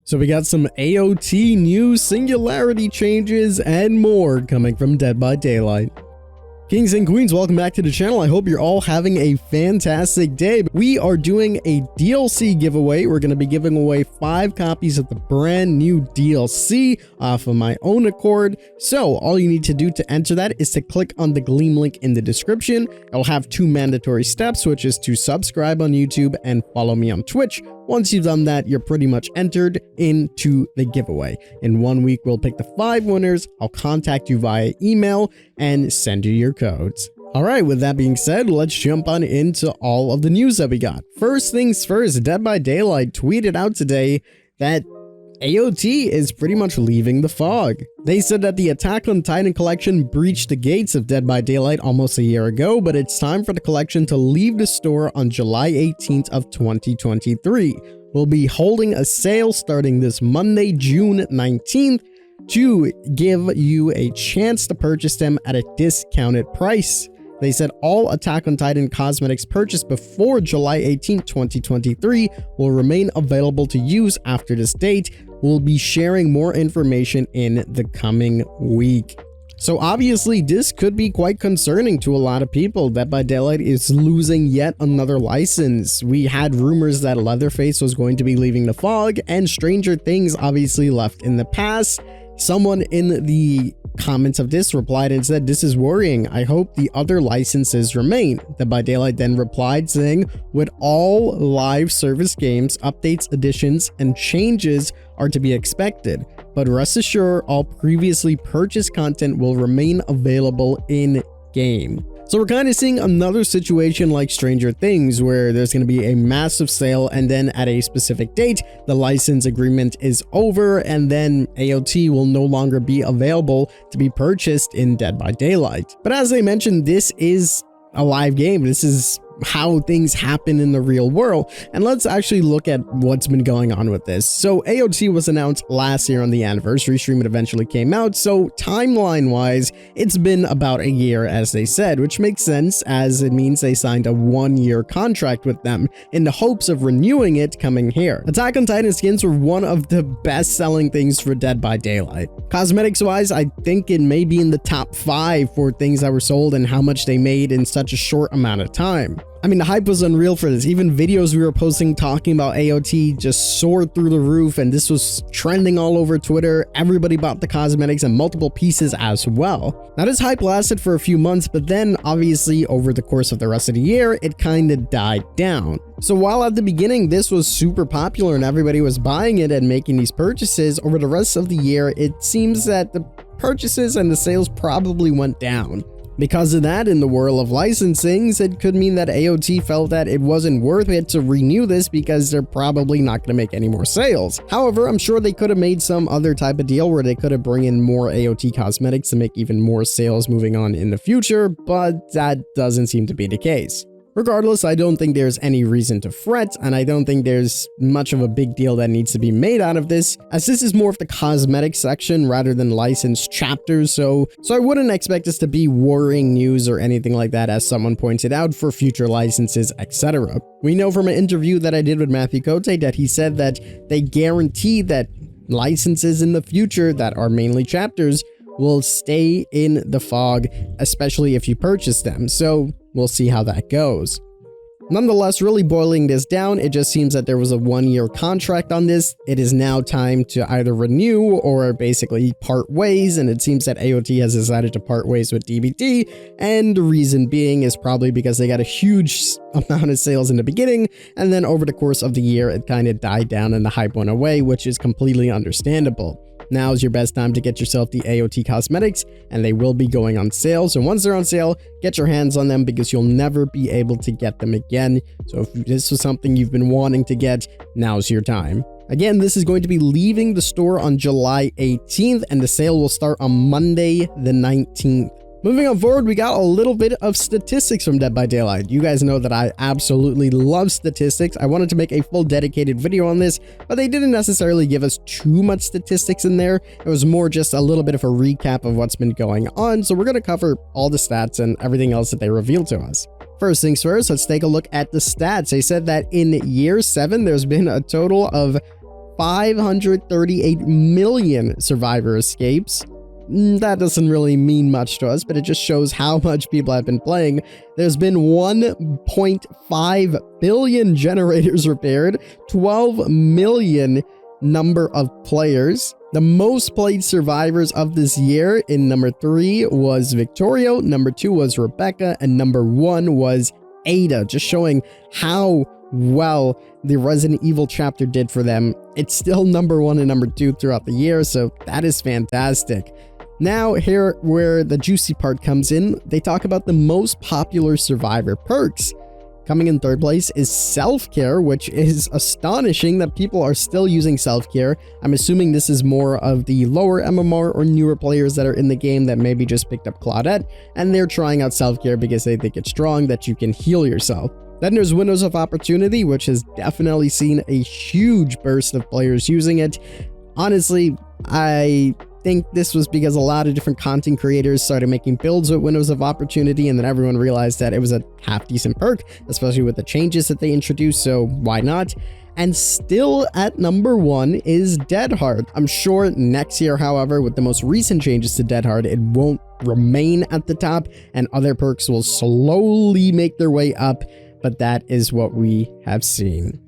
So we got some AOT news, Singularity changes, and more coming from Dead by Daylight. Kings and queens, welcome back to the channel. I hope you're all having a fantastic day. We are doing a DLC giveaway. We're going to be giving away 5 copies of the brand new DLC off of my own accord. So all you need to do to enter that is to click on the Gleam link in the description. I'll have 2 mandatory steps, which is to subscribe on YouTube and follow me on Twitch. Once you've done that, you're pretty much entered into the giveaway. In 1 week, we'll pick the 5 winners. I'll contact you via email and send you your codes. All right, with that being said, let's jump on into all of the news that we got. First things first, Dead by Daylight tweeted out today that AOT is pretty much leaving the fog. They said that the Attack on Titan collection breached the gates of Dead by Daylight almost a year ago, but it's time for the collection to leave the store on July 18th of 2023. We'll be holding a sale starting this Monday, June 19th, to give you a chance to purchase them at a discounted price. They said all Attack on Titan cosmetics purchased before July 18, 2023 will remain available to use after this date. We'll be sharing more information in the coming week. So obviously this could be quite concerning to a lot of people. Dead by Daylight is losing yet another license. We had rumors that Leatherface was going to be leaving the fog, and Stranger Things obviously left in the past. Someone in the comments of this replied and said, "This is worrying. I hope the other licenses remain." Dead by Daylight then replied saying, "With all live service games, updates, additions, and changes are to be expected, but rest assured all previously purchased content will remain available in game." So we're kind of seeing another situation like Stranger Things, where there's going to be a massive sale, and then at a specific date, the license agreement is over, and then AOT will no longer be available to be purchased in Dead by Daylight. But as I mentioned, this is a live game. This is how things happen in the real world. And let's actually look at what's been going on with this. So AOT was announced last year on the anniversary stream. It eventually came out. So timeline wise, it's been about a year, as they said, which makes sense, as it means they signed a 1-year contract with them in the hopes of renewing it coming here. Attack on Titan skins were one of the best selling things for Dead by Daylight. Cosmetics wise, I think it may be in the top 5 for things that were sold and how much they made in such a short amount of time. I mean, the hype was unreal for this. Even videos we were posting talking about AOT just soared through the roof, and this was trending all over Twitter. Everybody bought the cosmetics and multiple pieces as well. Now, this hype lasted for a few months, but then obviously over the course of the rest of the year, it kind of died down. So while at the beginning this was super popular and everybody was buying it and making these purchases, over the rest of the year, it seems that the purchases and the sales probably went down. Because of that, in the world of licensings, it could mean that AOT felt that it wasn't worth it to renew this because they're probably not going to make any more sales. However, I'm sure they could have made some other type of deal where they could have bring in more AOT cosmetics to make even more sales moving on in the future, but that doesn't seem to be the case. Regardless, I don't think there's any reason to fret, and I don't think there's much of a big deal that needs to be made out of this, as this is more of the cosmetic section rather than licensed chapters, so I wouldn't expect this to be worrying news or anything like that, as someone pointed out, for future licenses, etc. We know from an interview that I did with Matthew Cote that he said that they guarantee that licenses in the future that are mainly chapters will stay in the fog, especially if you purchase them. So we'll see how that goes. Nonetheless, really boiling this down, it just seems that there was a 1-year contract on this. It is now time to either renew or basically part ways, and it seems that AOT has decided to part ways with DBT, and the reason being is probably because they got a huge amount of sales in the beginning, and then over the course of the year, it kind of died down and the hype went away, which is completely understandable. Now is your best time to get yourself the AOT cosmetics, and they will be going on sale. So once they're on sale, get your hands on them because you'll never be able to get them again. So if this was something you've been wanting to get, now's your time. Again, this is going to be leaving the store on July 18th, and the sale will start on Monday the 19th. Moving on forward, we got a little bit of statistics from Dead by Daylight. You guys know that I absolutely love statistics. I wanted to make a full dedicated video on this, but they didn't necessarily give us too much statistics in there. It was more just a little bit of a recap of what's been going on. So we're going to cover all the stats and everything else that they revealed to us. First things first, let's take a look at the stats. They said that in year 7, there's been a total of 538 million survivor escapes. That doesn't really mean much to us, but it just shows how much people have been playing. There's been 1.5 billion generators repaired, 12 million number of players. The most played survivors of this year in number 3 was Victorio, number 2 was Rebecca, and number 1 was Ada, just showing how well the Resident Evil chapter did for them. It's still number 1 and number 2 throughout the year, so that is fantastic. Now, here where the juicy part comes in, they talk about the most popular survivor perks. Coming in 3rd place is self-care, which is astonishing that people are still using self-care. I'm assuming this is more of the lower MMR or newer players that are in the game that maybe just picked up Claudette, and they're trying out self-care because they think it's strong, that you can heal yourself. Then there's Windows of Opportunity, which has definitely seen a huge burst of players using it. Honestly, I think this was because a lot of different content creators started making builds with Windows of Opportunity, and then everyone realized that it was a half-decent perk, especially with the changes that they introduced, so why not? And still at number 1 is Dead Hard. I'm sure next year, however, with the most recent changes to Dead Hard, it won't remain at the top, and other perks will slowly make their way up, but that is what we have seen.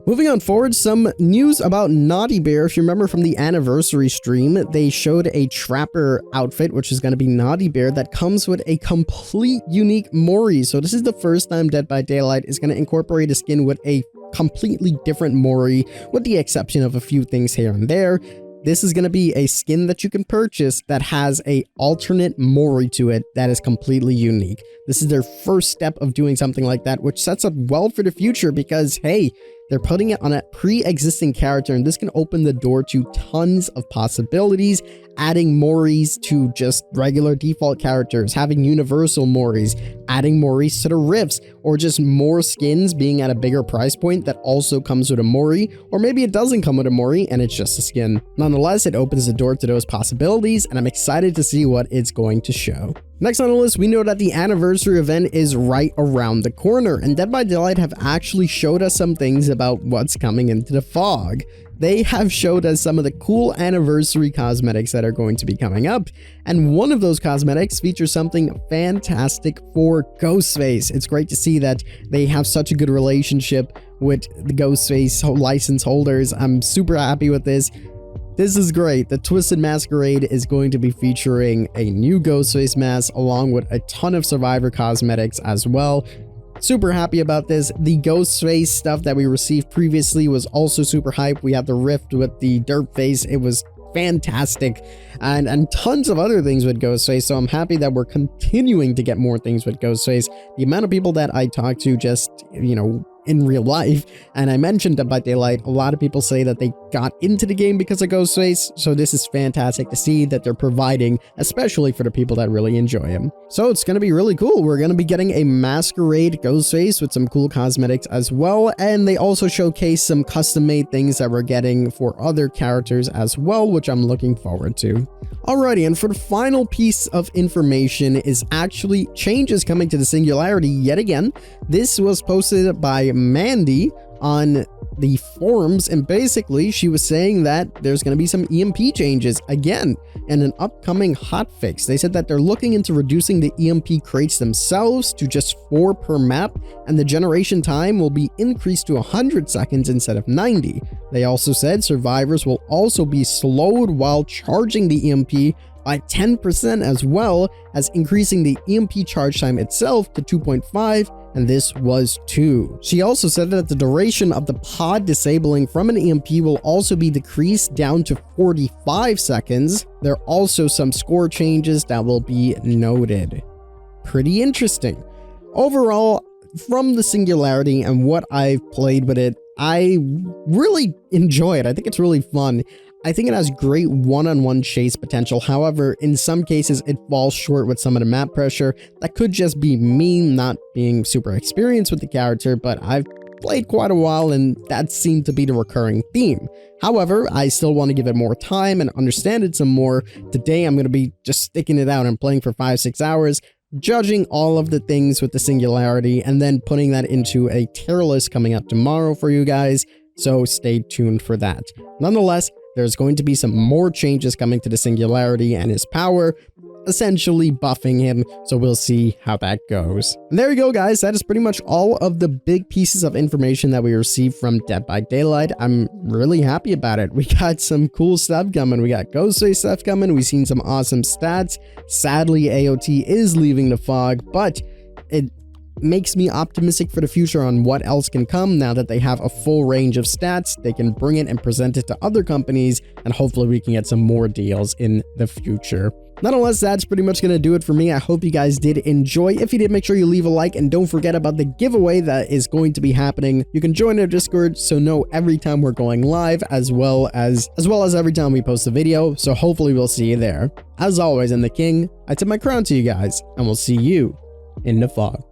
Moving on forward, some news about Naughty Bear. If you remember from the anniversary stream, they showed a Trapper outfit, which is going to be Naughty Bear, that comes with a complete unique Mori. So this is the first time Dead by Daylight is going to incorporate a skin with a completely different Mori, with the exception of a few things here and there. This is going to be a skin that you can purchase that has a alternate Mori to it that is completely unique. This is their first step of doing something like that, which sets up well for the future because, hey, they're putting it on a pre-existing character, and this can open the door to tons of possibilities, adding Moris to just regular default characters, having universal Moris, adding Moris to the Rifts, or just more skins being at a bigger price point that also comes with a Mori, or maybe it doesn't come with a Mori and it's just a skin. Nonetheless, it opens the door to those possibilities, and I'm excited to see what it's going to show. Next on the list, we know that the anniversary event is right around the corner, and Dead by Daylight have actually showed us some things about what's coming into the fog. They have showed us some of the cool anniversary cosmetics that are going to be coming up, and one of those cosmetics features something fantastic for Ghostface. It's great to see that they have such a good relationship with the Ghostface license holders. I'm super happy with this. This is great. The Twisted Masquerade is going to be featuring a new Ghostface mask along with a ton of Survivor cosmetics as well. Super happy about this. The Ghostface stuff that we received previously was also super hype. We had the rift with the Derp Face. It was fantastic, and tons of other things with Ghostface, so I'm happy that we're continuing to get more things with Ghostface. The amount of people that I talk to just, you know, in real life, and I mentioned Dead by Daylight, a lot of people say that they got into the game because of Ghostface, so this is fantastic to see that they're providing, especially for the people that really enjoy him. So it's going to be really cool. We're going to be getting a Masquerade Ghostface with some cool cosmetics as well, and they also showcase some custom-made things that we're getting for other characters as well, which I'm looking forward to. Alrighty, and for the final piece of information is actually changes coming to the Singularity yet again. This was posted by Mandy on the forums, and basically she was saying that there's going to be some EMP changes again and an upcoming hotfix. They said that they're looking into reducing the EMP crates themselves to just 4 per map, and the generation time will be increased to 100 seconds instead of 90. They also said survivors will also be slowed while charging the EMP by 10%, as well as increasing the EMP charge time itself to 2.5, and this was 2. She also said that the duration of the pod disabling from an EMP will also be decreased down to 45 seconds. There are also some score changes that will be noted. Pretty interesting. Overall, from the Singularity and what I've played with it, I really enjoy it. I think it's really fun. I think it has great one-on-one chase potential. However, in some cases, it falls short with some of the map pressure. That could just be me not being super experienced with the character, but I've played quite a while and that seemed to be the recurring theme. However, I still want to give it more time and understand it some more. Today, I'm going to be just sticking it out and playing for 5-6 hours, judging all of the things with the Singularity, and then putting that into a tier list coming up tomorrow for you guys. so stay tuned for that. Nonetheless, there's going to be some more changes coming to the Singularity and his power, essentially buffing him, so we'll see how that goes. And there you go, guys. That is pretty much all of the big pieces of information that we received from Dead by Daylight. I'm really happy about it. We got some cool stuff coming. We got Ghostface stuff coming. We've seen some awesome stats. Sadly, AOT is leaving the fog, but it makes me optimistic for the future on what else can come now that they have a full range of stats. They can bring it and present it to other companies, and hopefully we can get some more deals in the future. Nonetheless, that's pretty much going to do it for me. I hope you guys did enjoy. If you did, make sure you leave a like, and don't forget about the giveaway that is going to be happening. You can join our Discord so know every time we're going live, as well as every time we post a video. So hopefully we'll see you there. As always, I'm the King. I tip my crown to you guys, and we'll see you in the fog.